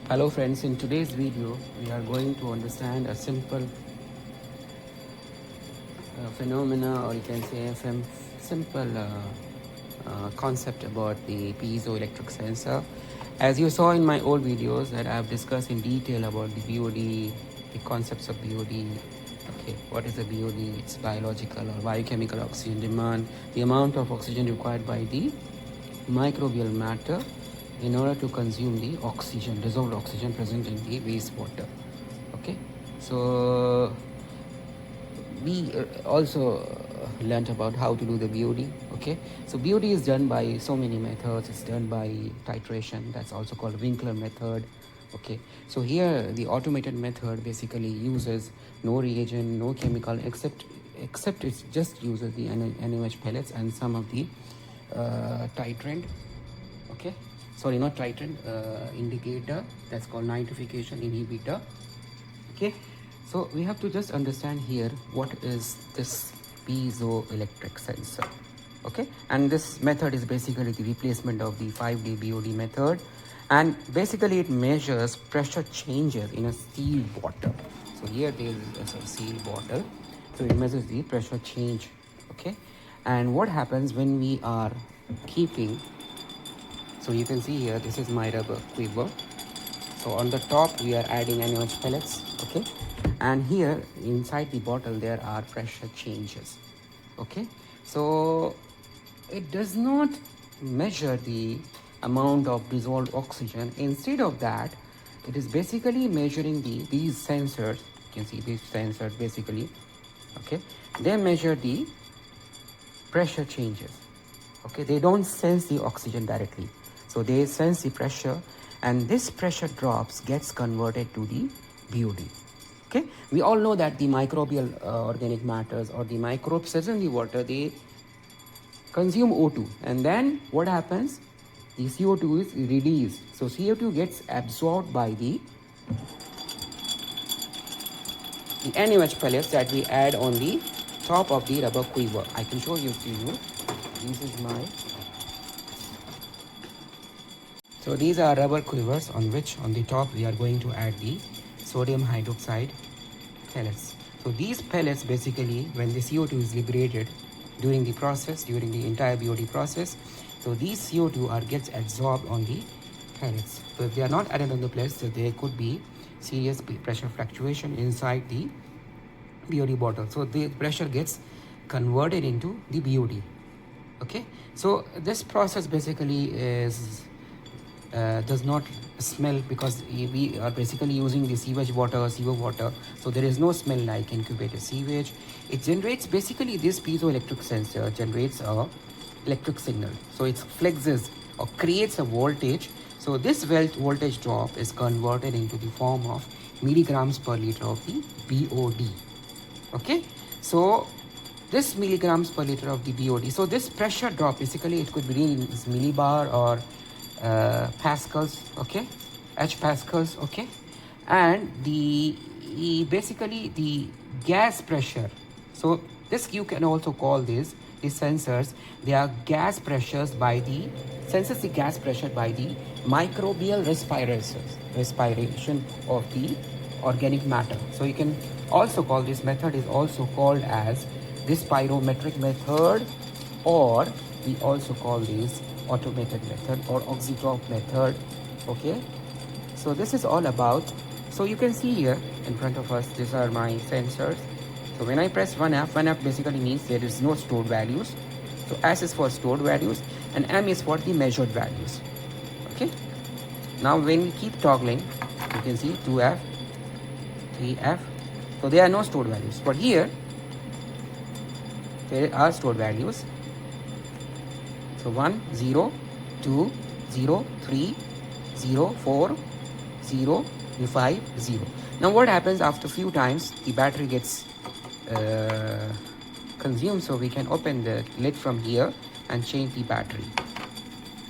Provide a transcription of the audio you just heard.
Hello friends, in today's video we are going to understand a simple phenomena, or you can say a simple concept about the piezoelectric sensor. As you saw in my old videos that I have discussed in detail about the BOD, the concepts of BOD. Okay, what is a BOD? It's biological or biochemical oxygen demand, the amount of oxygen required by the microbial matter in order to consume the oxygen, dissolved oxygen present in the wastewater. Okay, so we also learnt about how to do the BOD. Okay, so BOD is done by so many methods. It's done by titration, that's also called Winkler method. Okay, so here the automated method basically uses no reagent, no chemical, except it just uses the NaOH pellets and some of the titrant. Okay, sorry, not titrant, indicator, that's called nitrification inhibitor. Okay, so we have to just understand here what is this piezoelectric sensor. Okay, and this method is basically the replacement of the 5D BOD method, and basically it measures pressure changes in a sealed bottle. So here there is a sealed bottle, so it measures the pressure change. Okay, and what happens when we are keeping, so you can see here, this is my rubber quiver. So on the top we are adding NaOH pellets. Okay, and here inside the bottle there are pressure changes. Okay, so it does not measure the amount of dissolved oxygen. Instead of that, it is basically measuring these sensors. You can see these sensors basically. Okay, they measure the pressure changes. Okay, they don't sense the oxygen directly, so they sense the pressure, and this pressure drops gets converted to the BOD. Okay, we all know that the microbial organic matters, or the microbes in the water, they consume O2, and then what happens? The CO2 is released. So CO2 gets absorbed by the NaOH pellets that we add on the top of the rubber quiver. I can show you to you. This is my, so these are rubber quivers on which on the top we are going to add the sodium hydroxide pellets. So these pellets basically, when the CO2 is liberated during the process, during the entire BOD process, so these CO2 gets absorbed on the pellets. So if they are not added on the pellets, so there could be serious pressure fluctuation inside the BOD bottle. So the pressure gets converted into the BOD. Okay, so this process basically is does not smell, because we are basically using the sewage water, sewer water, so there is no smell like incubated sewage. It generates, basically this piezoelectric sensor generates a electric signal, so it flexes or creates a voltage. So this voltage drop is converted into the form of milligrams per liter of the BOD. Okay, so this milligrams per liter of the BOD, so this pressure drop basically, it could be in millibar or pascals. Okay, H pascals. Okay, and basically the gas pressure, so this you can also call these sensors, they are gas pressures by the senses the gas pressure by the microbial respiration of the organic matter. So you can also call this method is also called as respirometric method, or we also call this automated method or auxotrophic method. Okay, so this is all about, so you can see here in front of us, these are my sensors. So when I press 1F basically means there is no stored values. So S is for stored values and M is for the measured values. Okay, now when we keep toggling, you can see 2F, 3F, so there are no stored values, but here there are stored values. So 1, 0, 2, 0, 3, 0, 4, 0, 5, 0. Now what happens after few times, the battery gets consumed, so we can open the lid from here and change the battery.